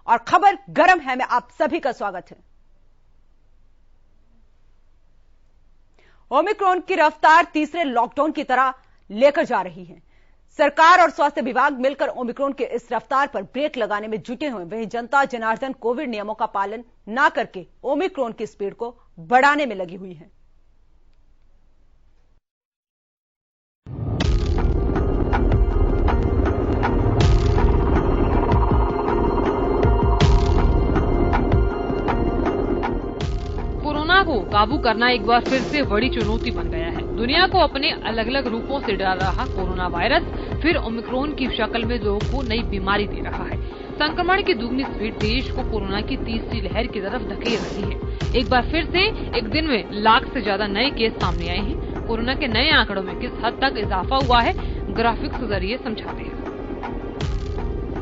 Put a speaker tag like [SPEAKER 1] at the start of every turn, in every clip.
[SPEAKER 1] और खबर गर्म है में आप सभी का स्वागत है। ओमिक्रॉन की रफ्तार तीसरे लॉकडाउन की तरह लेकर जा रही है। सरकार और स्वास्थ्य विभाग मिलकर ओमिक्रॉन के इस रफ्तार पर ब्रेक लगाने में जुटे हुए। वहीं जनता जनार्दन कोविड नियमों का पालन न करके ओमिक्रॉन की स्पीड को बढ़ाने में लगी हुई है।
[SPEAKER 2] कोरोना को काबू करना एक बार फिर से बड़ी चुनौती बन गया है। दुनिया को अपने अलग अलग रूपों से डरा रहा कोरोना वायरस फिर ओमिक्रॉन की शक्ल में लोगों को नई बीमारी दे रहा है। संक्रमण की दुगनी स्पीड देश को कोरोना की तीसरी लहर की तरफ धकेल रही है। एक बार फिर से एक दिन में लाख से ज्यादा नए केस सामने आए हैं। कोरोना के नए आंकड़ों में किस हद तक इजाफा हुआ है, ग्राफिक्स के जरिए समझाते हैं।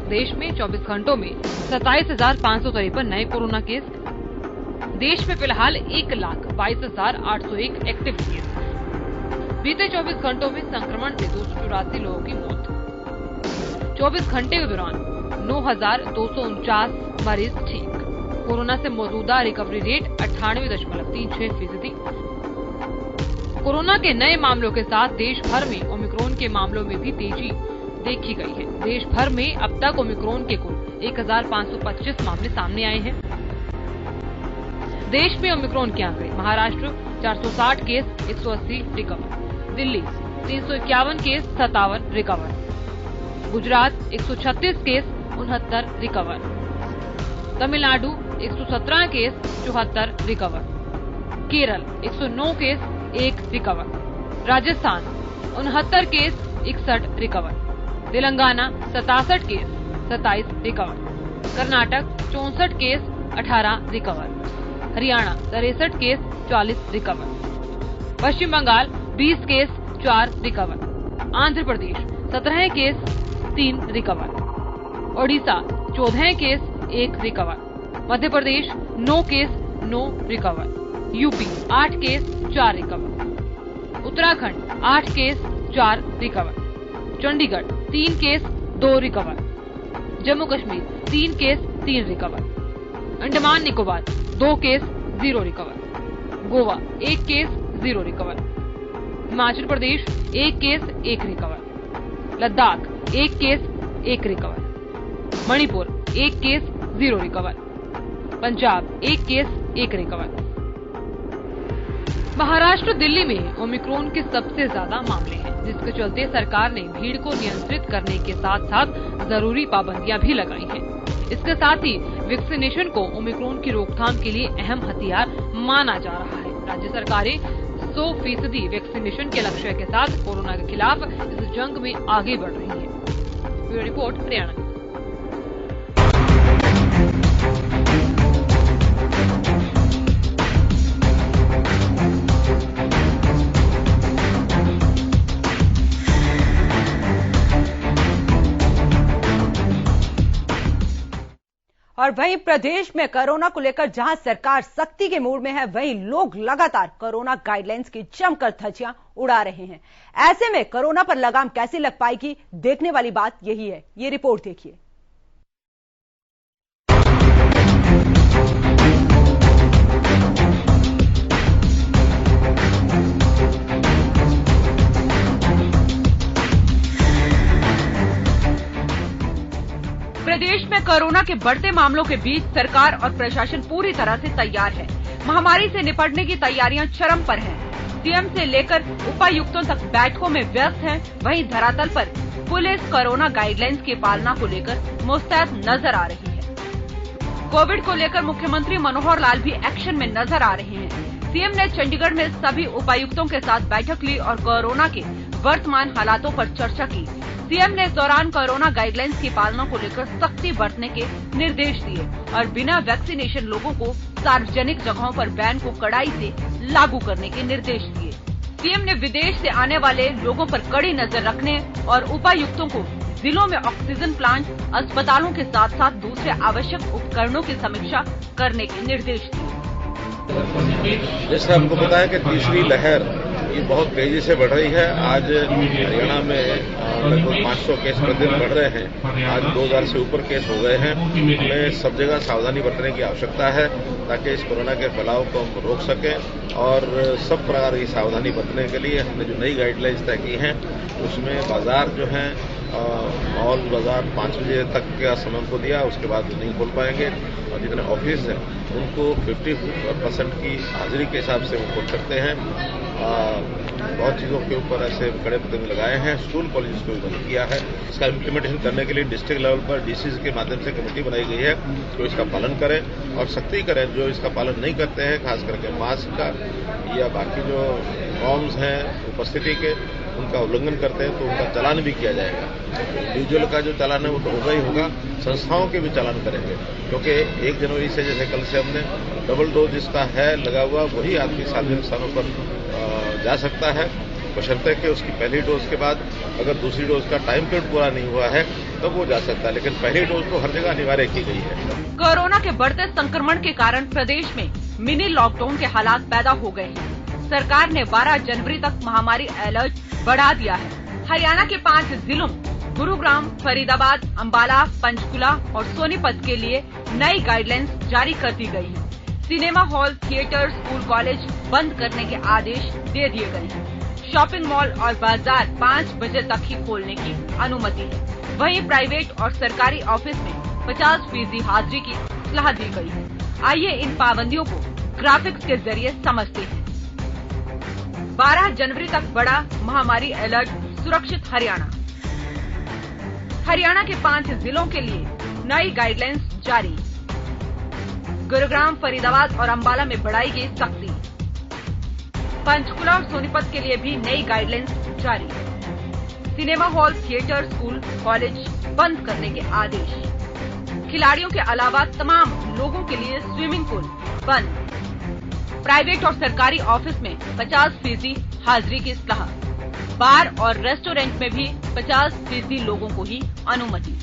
[SPEAKER 2] देश में 24 घंटों में 27,553 नए कोरोना केस। देश में फिलहाल 1,22,801 एक्टिव केस। बीते 24 घंटों में संक्रमण से 284 लोगों की मौत। 24 घंटे के दौरान 9,249 मरीज ठीक। कोरोना से मौजूदा रिकवरी रेट 98.36%। कोरोना के नए मामलों के साथ देश भर में ओमिक्रॉन के मामलों में भी तेजी देखी गई है। देश भर में अब तक ओमिक्रॉन के कुल 1,525 मामले सामने आए हैं। देश में ओमिक्रॉन के आंकड़े: Maharashtra 460 case 180 recover, Delhi 351 case 57 recover, Gujarat 136 case 69 recover, Tamil Nadu 117 case 74 recover, Kerala 109 case 1 recover, Rajasthan 69 case 61 recover, Telangana 67 case 27 recover, Karnataka 64 case 18 recover, Haryana 63 case 40 recover, Paschim Bengal 20 case 4 recover, Andhra Pradesh 17 case 3 recover, Odisha 14 case 1 recover, Madhya Pradesh 9 case 9 recover, UP 8 case 4 recover, Uttarakhand 8 case 4 recover, Chandigarh 3 case 2 recover, Jammu Kashmir 3 case 3 recover, Andaman Nicobar 2 case 0 recover, Goa 1 case 0 recover, Himachal Pradesh 1 case 1 recover, Ladakh 1 case 1 recover, Manipur 1 case 0 recover, Punjab 1 case 1 recover. Maharashtra Delhi में Omicron के सबसे ज्यादा मामले हैं, जिसके चलते सरकार ने भीड़ को नियंत्रित करने के साथ साथ जरूरी पाबंदियां भी लगाई हैं। इसके साथ ही वैक्सीनेशन को ओमिक्रॉन की रोकथाम के लिए अहम हथियार माना जा रहा है। राज्य सरकारें 100% वैक्सीनेशन के लक्ष्य के साथ कोरोना के खिलाफ इस जंग में आगे बढ़ रही है। Bureau report, Haryana.
[SPEAKER 1] और वहीं प्रदेश में कोरोना को लेकर जहां सरकार सख्ती के मूड में है, वहीं लोग लगातार कोरोना गाइडलाइंस की जमकर धज्जियां उड़ा रहे हैं। ऐसे में कोरोना पर लगाम कैसे लग पाएगी, देखने वाली बात यही है। ये रिपोर्ट देखिए। प्रदेश में कोरोना के बढ़ते मामलों के बीच सरकार और प्रशासन पूरी तरह से तैयार है। महामारी से निपटने की तैयारियां चरम पर हैं। सीएम से लेकर उपायुक्तों तक बैठकों में व्यस्त हैं। वहीं धरातल पर पुलिस कोरोना गाइडलाइंस की पालना को लेकर मुस्तैद नजर आ रही है। कोविड को लेकर मुख्यमंत्री मनोहर लाल भी एक्शन में नजर आ रहे हैं। सीएम ने चंडीगढ़ में सभी उपायुक्तों के साथ बैठक ली और कोरोना के वर्तमान हालातों पर चर्चा की। सीएम ने इस दौरान कोरोना गाइडलाइंस की पालना को लेकर सख्ती बरतने के निर्देश दिए और बिना वैक्सीनेशन लोगों को सार्वजनिक जगहों पर बैन को कड़ाई से लागू करने के निर्देश दिए। सीएम ने विदेश से आने वाले लोगों पर कड़ी नजर रखने और उपायुक्तों को जिलों में ऑक्सीजन प्लांट, अस्पतालों के साथ साथ दूसरे आवश्यक उपकरणों की समीक्षा करने के निर्देश दिए।
[SPEAKER 3] जैसे हमको पता है कि तीसरी लहर ये बहुत तेजी से बढ़ रही है। आज हरियाणा में लगभग 500 केस प्रतिदिन बढ़ रहे हैं। आज 2000 से ऊपर केस हो गए हैं। हमें सब जगह सावधानी बरतने की आवश्यकता है ताकि इस कोरोना के फैलाव को हम रोक सकें और सब प्रकार की सावधानी बरतने के लिए हमने जो नई गाइडलाइंस तय की हैं उसमें बाजार जो है मॉल बाजार 5 बजे तक का समय को दिया, उसके बाद नहीं खोल पाएंगे और जितने ऑफिस हैं उनको 50% की हाजिरी के हिसाब से वो खोल सकते हैं। बहुत चीजों के ऊपर ऐसे कड़े प्रतिबंध लगाए हैं। स्कूल कॉलेज को भी बंद किया है। इसका इम्प्लीमेंटेशन करने के लिए डिस्ट्रिक्ट लेवल पर डीसीज के माध्यम से कमेटी बनाई गई है तो इसका पालन करें और सख्ती करें। जो इसका पालन नहीं करते हैं, खास करके मास्क का या बाकी जो नॉर्म्स हैं उपस्थिति के, उनका उल्लंघन करते हैं तो उनका चालान भी किया जाएगा। इंडिविजुअल का जो चालान है वो तो होगा ही होगा, संस्थाओं के भी चालान करेंगे क्योंकि 1 जनवरी से जैसे कल से हमने डबल डोज जिसका है लगा हुआ वही आदमी सार्वजनिक स्थानों पर जा सकता है, बशर्ते कि उसकी पहली डोज के बाद अगर दूसरी डोज का टाइम पीरियड पूरा नहीं हुआ है तब वो जा सकता है, लेकिन पहली डोज तो हर जगह अनिवार्य की गई है।
[SPEAKER 1] कोरोना के बढ़ते संक्रमण के कारण प्रदेश में मिनी लॉकडाउन के हालात पैदा हो गए हैं। सरकार ने 12 जनवरी तक महामारी अलर्ट बढ़ा दिया है। हरियाणा के 5 जिलों गुरुग्राम, फरीदाबाद, अंबाला, पंचकुला और सोनीपत के लिए नई गाइडलाइंस जारी कर दी गई है। Cinema hall, theatre, school, college बंद करने के आदेश दे दिए गए हैं। शॉपिंग मॉल और बाजार 5 बजे तक ही खोलने की अनुमति है। वहीं प्राइवेट और सरकारी ऑफिस में 50% हाजिरी की सलाह दी गई है। आइए इन पाबंदियों को ग्राफिक्स के जरिए समझते हैं। 12 जनवरी तक बड़ा महामारी अलर्ट, सुरक्षित हरियाणा। हरियाणा के 5 जिलों के लिए नई गाइडलाइंस जारी। गुरुग्राम, फरीदाबाद और अंबाला में बढ़ाई गई सख्ती। पंचकुला और सोनीपत के लिए भी नई गाइडलाइंस जारी। Cinema hall, theatre, school, college बंद करने के आदेश। खिलाड़ियों के अलावा तमाम लोगों के लिए स्विमिंग पूल बंद। प्राइवेट और सरकारी ऑफिस में 50% हाजिरी की सलाह। बार और रेस्टोरेंट में भी 50% लोगों को ही अनुमति।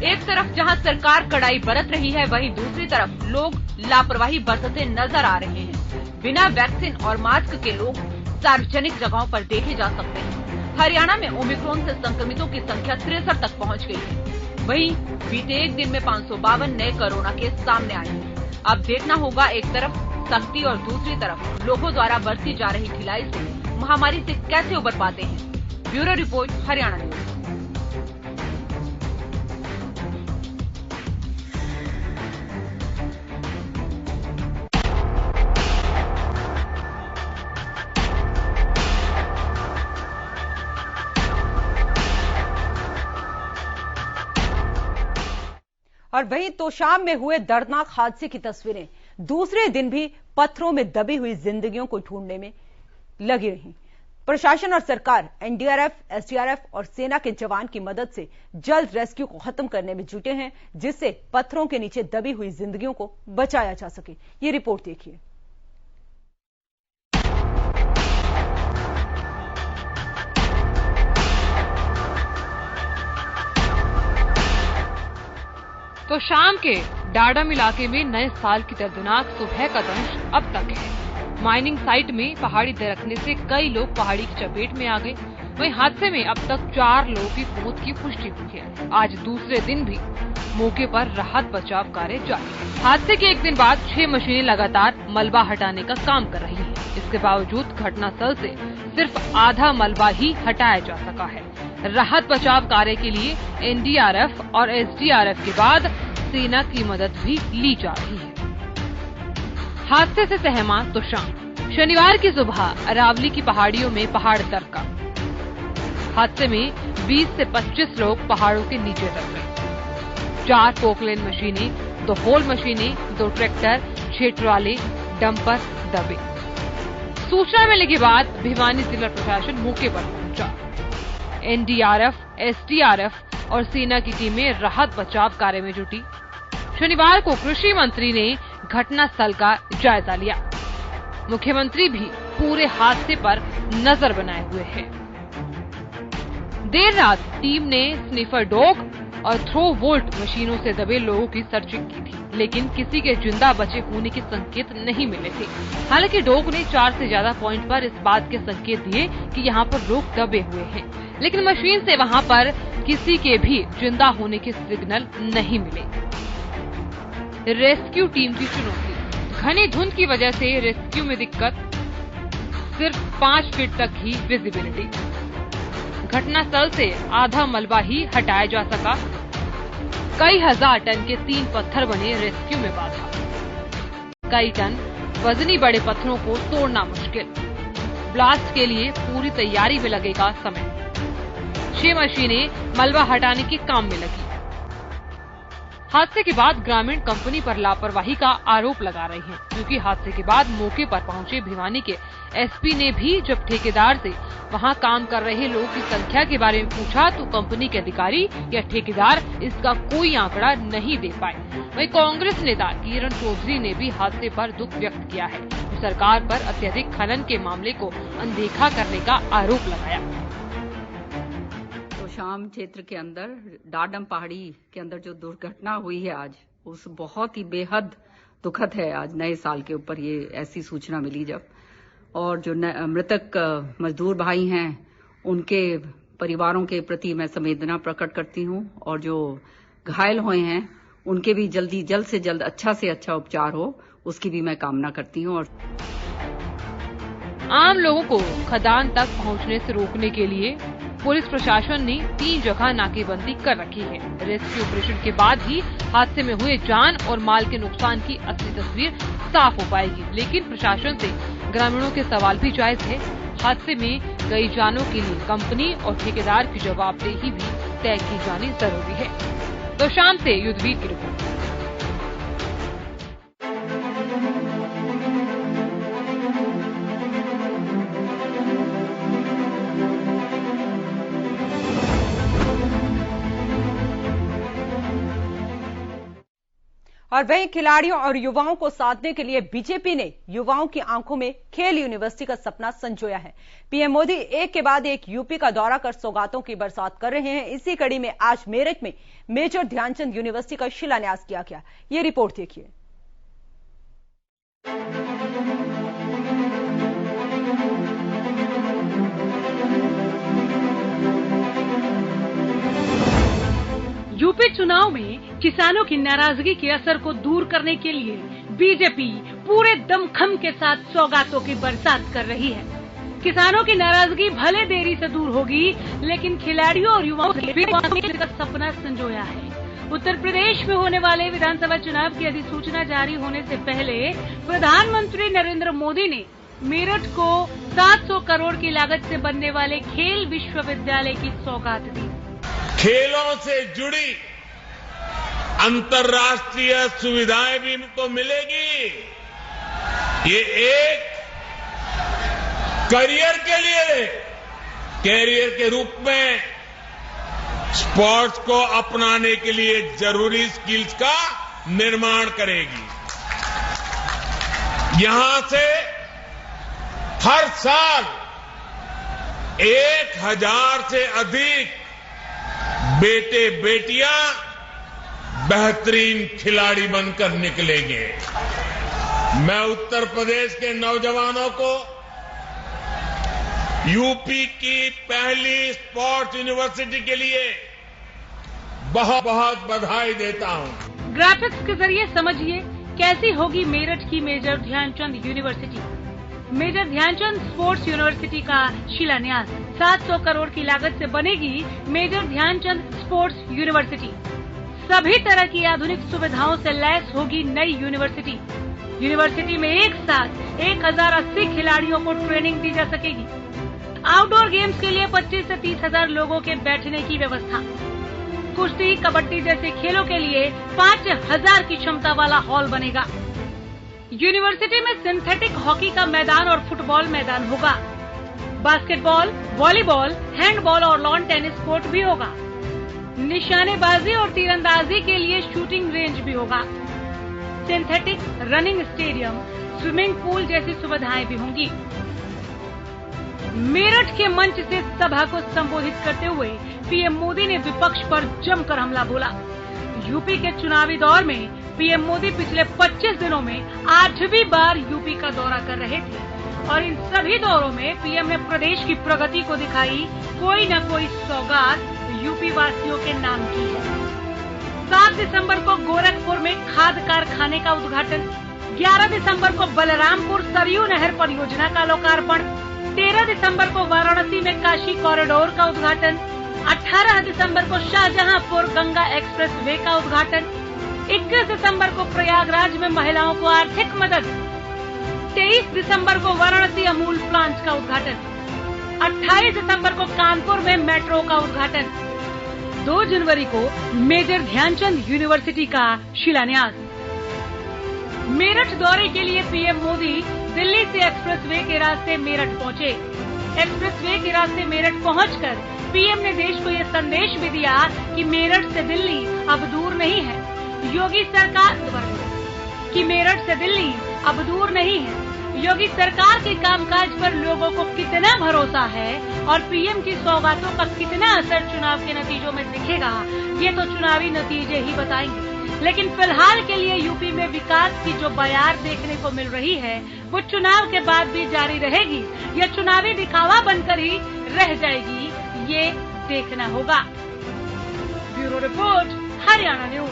[SPEAKER 1] एक तरफ जहां सरकार कड़ाई बरत रही है, वहीं दूसरी तरफ लोग लापरवाही बरतते नजर आ रहे हैं। बिना वैक्सीन और मास्क के लोग सार्वजनिक जगहों पर देखे जा सकते हैं। हरियाणा में ओमिक्रॉन से संक्रमितों की संख्या 63 तक पहुंच गई है। वहीं बीते एक दिन में 552 नए कोरोना केस सामने आए हैं। अब देखना होगा एक तरफ सख्ती और दूसरी तरफ लोगों द्वारा बरती जा रही ढिलाई से महामारी से कैसे उबर पाते हैं। Bureau report, Haryana news. और वहीं तोशाम में हुए दर्दनाक हादसे की तस्वीरें दूसरे दिन भी पत्थरों में दबी हुई जिंदगियों को ढूंढने में लगी रही। प्रशासन और सरकार एनडीआरएफ, एसडीआरएफ और सेना के जवान की मदद से जल्द रेस्क्यू को खत्म करने में जुटे हैं, जिससे पत्थरों के नीचे दबी हुई जिंदगियों को बचाया जा सके। ये रिपोर्ट देखिए।
[SPEAKER 2] तो शाम के डाडम इलाके में नए साल की दर्दनाक सुबह का दंश अब तक है। माइनिंग साइट में पहाड़ी दरकने से कई लोग पहाड़ी की चपेट में आ गए। वहीं हादसे में अब तक 4 लोगों की मौत की पुष्टि हुई है। आज दूसरे दिन भी मौके पर राहत बचाव कार्य जारी है। हादसे के एक दिन बाद 6 मशीनें लगातार मलबा हटाने का काम कर रही हैं। इसके बावजूद घटनास्थल से सिर्फ आधा मलबा ही हटाया जा सका है। राहत बचाव कार्य के लिए एनडीआरएफ और एसडीआरएफ के बाद सेना की मदद भी ली जा रही है। हादसे से सहमा तोशाम। शनिवार की सुबह अरावली की पहाड़ियों में पहाड़ दरका। हादसे में 20 से 25 लोग पहाड़ों के नीचे दब गए। 4 पोकलेन मशीनें, 2 होल मशीनें, 2 ट्रैक्टर, 6 ट्राले, डंपर दबे। सूचना मिलने के बाद भिवानी जिला प्रशासन मौके पर पहुंचा। एनडीआरएफ, एसडीआरएफ और सेना की टीमें राहत बचाव कार्य में जुटी। शनिवार को कृषि मंत्री ने घटनास्थल का जायजा लिया। मुख्यमंत्री भी पूरे हादसे पर नजर बनाए हुए हैं। देर रात टीम ने स्निफर डॉग और थ्रो वोल्ट मशीनों से दबे लोगों की सर्चिंग की थी, लेकिन किसी के जिंदा बचे होने के संकेत नहीं मिले थे। हालांकि डॉग ने 4 से ज्यादा पॉइंट पर इस बात के संकेत दिए कि यहाँ पर लोग दबे हुए हैं। लेकिन मशीन से वहां पर किसी के भी जिंदा होने के सिग्नल नहीं मिले। रेस्क्यू टीम की चुनौती, घनी धुंध की वजह से रेस्क्यू में दिक्कत, सिर्फ 5 फीट तक ही विजिबिलिटी। घटनास्थल से आधा मलबा ही हटाया जा सका। कई हजार टन के 3 पत्थर बने रेस्क्यू में बाधा। कई टन वजनी बड़े पत्थरों को तोड़ना मुश्किल। ब्लास्ट के लिए पूरी तैयारी में लगेगा समय। 6 मशीनें मलबा हटाने के काम में लगी। हादसे के बाद ग्रामीण कंपनी पर लापरवाही का आरोप लगा रहे हैं, क्योंकि हादसे के बाद मौके पर पहुंचे भिवानी के एसपी ने भी जब ठेकेदार से वहां काम कर रहे लोगों की संख्या के बारे में पूछा तो कंपनी के अधिकारी या ठेकेदार इसका कोई आंकड़ा नहीं दे पाए। वहीं कांग्रेस नेता किरण चौधरी ने भी हादसे पर दुख व्यक्त किया है। सरकार पर अत्यधिक खनन के मामले को अनदेखा करने का आरोप लगाया।
[SPEAKER 4] शाम क्षेत्र के अंदर डाडम पहाड़ी के अंदर जो दुर्घटना हुई है आज, उस बहुत ही बेहद दुखद है। आज नए साल के ऊपर ये ऐसी सूचना मिली जब, और जो मृतक मजदूर भाई हैं उनके परिवारों के प्रति मैं संवेदना प्रकट करती हूं, और जो घायल हुए हैं उनके भी जल्द से जल्द अच्छा से अच्छा उपचार हो, उसकी भी मैं कामना करती हूं। और
[SPEAKER 2] आम लोगों को खदान तक पहुंचने से रोकने के लिए पुलिस प्रशासन ने 3 जगह नाकेबंदी कर रखी है। रेस्क्यू ऑपरेशन के बाद ही हादसे में हुए जान और माल के नुकसान की असली तस्वीर साफ हो पाएगी। लेकिन प्रशासन से ग्रामीणों के सवाल भी जायज है। हादसे में गई जानों के लिए कंपनी और ठेकेदार की जवाबदेही भी तय की जानी जरूरी है। तो शाम से युद्धवीर की रिपोर्ट।
[SPEAKER 5] और वहीं खिलाड़ियों और युवाओं को साधने के लिए बीजेपी ने युवाओं की आंखों में खेल यूनिवर्सिटी का सपना संजोया है। पीएम मोदी एक के बाद एक यूपी का दौरा कर सौगातों की बरसात कर रहे हैं। इसी कड़ी में आज मेरठ में मेजर ध्यानचंद यूनिवर्सिटी का शिलान्यास किया गया। ये रिपोर्ट देखिए।
[SPEAKER 6] यूपी चुनाव में किसानों की नाराजगी के असर को दूर करने के लिए बीजेपी पूरे दमखम के साथ सौगातों की बरसात कर रही है। किसानों की नाराजगी भले देरी से दूर होगी, लेकिन खिलाड़ियों और युवाओं का सपना संजोया है। उत्तर प्रदेश में होने वाले विधानसभा चुनाव की अधिसूचना जारी होने से पहले प्रधानमंत्री नरेंद्र मोदी ने मेरठ को 700 करोड़ की लागत से बनने वाले खेल विश्वविद्यालय की सौगात दी।
[SPEAKER 7] खेलों से जुड़ी अंतर्राष्ट्रीय सुविधाएं भी तो मिलेगी। ये एक करियर के लिए, कैरियर के रूप में स्पोर्ट्स को अपनाने के लिए जरूरी स्किल्स का निर्माण करेगी। यहां से हर साल 1000 से अधिक बेटे बेटियां बेहतरीन खिलाड़ी बनकर निकलेंगे। मैं उत्तर प्रदेश के नौजवानों को यूपी की पहली स्पोर्ट्स यूनिवर्सिटी के लिए बहुत बहुत बधाई देता हूं।
[SPEAKER 6] ग्राफिक्स के जरिए समझिए कैसी होगी मेरठ की major Dhyan Chand university. Major Dhyan Chand sports university का शिलान्यास। 700 करोड़ की लागत से बनेगी मेजर ध्यानचंद स्पोर्ट्स यूनिवर्सिटी। सभी तरह की आधुनिक सुविधाओं से लैस होगी नई यूनिवर्सिटी। यूनिवर्सिटी में एक साथ 1080 खिलाड़ियों को ट्रेनिंग दी जा सकेगी। आउटडोर गेम्स के लिए 25 से 30 हजार लोगों के बैठने की व्यवस्था। कुश्ती, कबड्डी जैसे खेलों के लिए 5000 की क्षमता वाला हॉल बनेगा। यूनिवर्सिटी में सिंथेटिक हॉकी का मैदान और फुटबॉल मैदान होगा। बास्केटबॉल, वॉलीबॉल, हैंडबॉल और लॉन टेनिस कोर्ट भी होगा। निशानेबाजी और तीरंदाजी के लिए शूटिंग रेंज भी होगा। Synthetic running stadium, swimming pool जैसी सुविधाएं भी होंगी। मेरठ के मंच से सभा को संबोधित करते हुए पीएम मोदी ने विपक्ष पर जमकर हमला बोला। यूपी के चुनावी दौर में पीएम मोदी पिछले 25 दिनों में 8वीं बार यूपी का दौरा कर रहे थे और इन सभी दौरों में पीएम ने प्रदेश की प्रगति को दिखाई कोई न कोई सौगात यूपी वासियों के नाम की है। 7 दिसंबर को गोरखपुर में खाद कारखाने का उद्घाटन, 11 दिसंबर को बलरामपुर सरयू नहर परियोजना का लोकार्पण, 13 दिसंबर को वाराणसी में काशी कॉरिडोर का उद्घाटन, 18 दिसंबर को शाहजहांपुर गंगा एक्सप्रेस वे का उद्घाटन, 21 दिसंबर को प्रयागराज में महिलाओं को आर्थिक मदद, 23 दिसंबर को वाराणसी अमूल प्लांट का उद्घाटन, 28 दिसंबर को कानपुर में मेट्रो का उद्घाटन, 2 जनवरी को मेजर ध्यानचंद यूनिवर्सिटी का शिलान्यास। मेरठ दौरे के लिए पीएम मोदी दिल्ली से एक्सप्रेसवे के रास्ते मेरठ पहुंचे। एक्सप्रेसवे के रास्ते मेरठ पहुंचकर पीएम ने देश को ये संदेश भी दिया कि मेरठ से दिल्ली अब दूर नहीं है। योगी सरकार के कामकाज पर लोगों को कितना भरोसा है और पीएम की सौगातों का कितना असर चुनाव के नतीजों में दिखेगा, ये तो चुनावी नतीजे ही बताएंगे। लेकिन फिलहाल के लिए यूपी में विकास की जो बयार देखने को मिल रही है वो चुनाव के बाद भी जारी रहेगी या चुनावी दिखावा बनकर ही रह जाएगी, ये देखना होगा। Bureau report, Haryana news.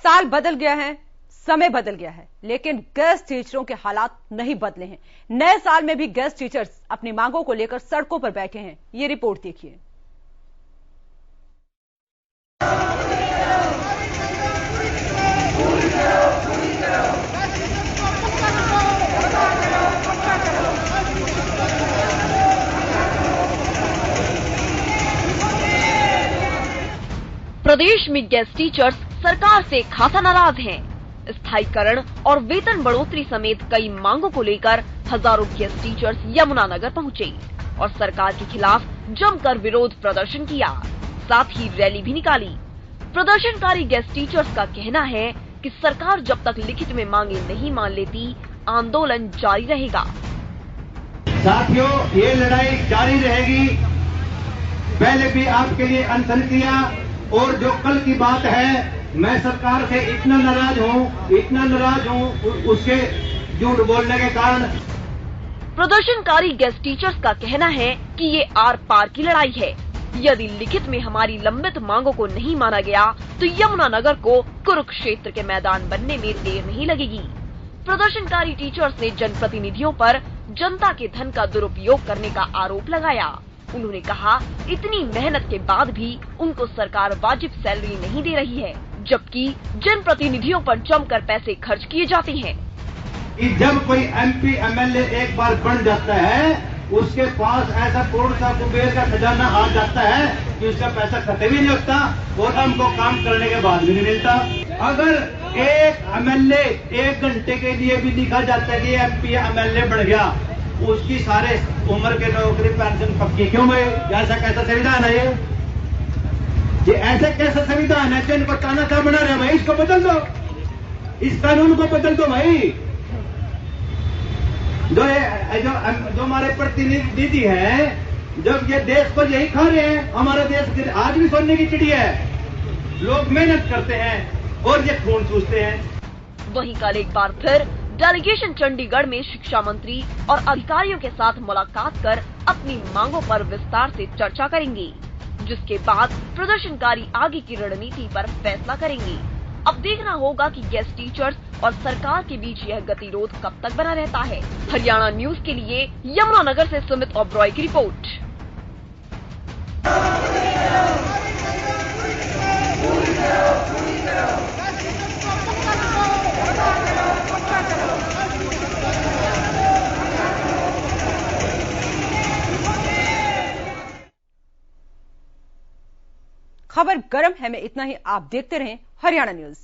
[SPEAKER 5] साल बदल गया है, समय बदल गया है, लेकिन गेस्ट टीचरों के हालात नहीं बदले हैं। नए साल में भी गेस्ट टीचर्स अपनी मांगों को लेकर सड़कों पर बैठे हैं। ये रिपोर्ट देखिए।
[SPEAKER 8] प्रदेश में गेस्ट टीचर्स सरकार से खासा नाराज हैं। स्थायीकरण और वेतन बढ़ोतरी समेत कई मांगों को लेकर हजारों गेस्ट टीचर्स यमुनानगर पहुंचे और सरकार के खिलाफ जमकर विरोध प्रदर्शन किया, साथ ही रैली भी निकाली। प्रदर्शनकारी गेस्ट टीचर्स का कहना है कि सरकार जब तक लिखित में मांगे नहीं मान लेती, आंदोलन जारी रहेगा।
[SPEAKER 9] साथियों, ये लड़ाई जारी रहेगी। पहले भी आपके लिए अनशन किया और जो कल की बात है, मैं सरकार से इतना नाराज हूँ उसके झूठ बोलने के कारण।
[SPEAKER 8] प्रदर्शनकारी गेस्ट टीचर्स का कहना है कि ये आर पार की लड़ाई है। यदि लिखित में हमारी लंबित मांगों को नहीं माना गया तो यमुनानगर को कुरुक्षेत्र के मैदान बनने में देर नहीं लगेगी। प्रदर्शनकारी टीचर्स ने जनप्रतिनिधियों पर जनता के धन का दुरुपयोग करने का आरोप लगाया। उन्होंने कहा, इतनी मेहनत के बाद भी उनको सरकार वाजिब सैलरी नहीं दे रही है, जबकि जनप्रतिनिधियों पर जमकर पैसे खर्च किए जाते हैं।
[SPEAKER 9] जब कोई एमपी एमएलए एक बार बन जाता है, उसके पास ऐसा करोड़ सा कुबेर का खजाना आ जाता है कि उसका पैसा खत्म ही नहीं होता और हमको काम करने के बाद भी नहीं मिलता। अगर एक एमएलए 1 घंटे के लिए भी लिखा जाता है कि एमपी एमएलए बढ़ गया, उसकी सारे उम्र के नौकरी पेंशन पक्की क्यों भाई? ऐसा कैसा संविधान है ये ऐसा कैसा संविधान है? जिनको तानाशाह बना रहे भाई, इसको बदल दो, इस कानून को बदल दो भाई। जो हमारे प्रतिनिधि हैं, जब ये देश को यही खा रहे हैं। हमारा देश आज भी सोने की चिड़िया है। लोग मेहनत करते हैं और ये खून चूसते हैं।
[SPEAKER 8] वहीं कल एक बार फिर डेलीगेशन चंडीगढ़ में शिक्षा मंत्री और अधिकारियों के साथ मुलाकात कर अपनी मांगों पर विस्तार से चर्चा करेंगे, जिसके बाद प्रदर्शनकारी आगे की रणनीति पर फैसला करेंगे। अब देखना होगा कि गेस्ट टीचर्स और सरकार के बीच यह गतिरोध कब तक बना रहता है। हरियाणा न्यूज के लिए यमुनानगर से सुमित ओबरॉय की रिपोर्ट।
[SPEAKER 5] खबर गर्म है में इतना ही। आप देखते रहें हरियाणा न्यूज।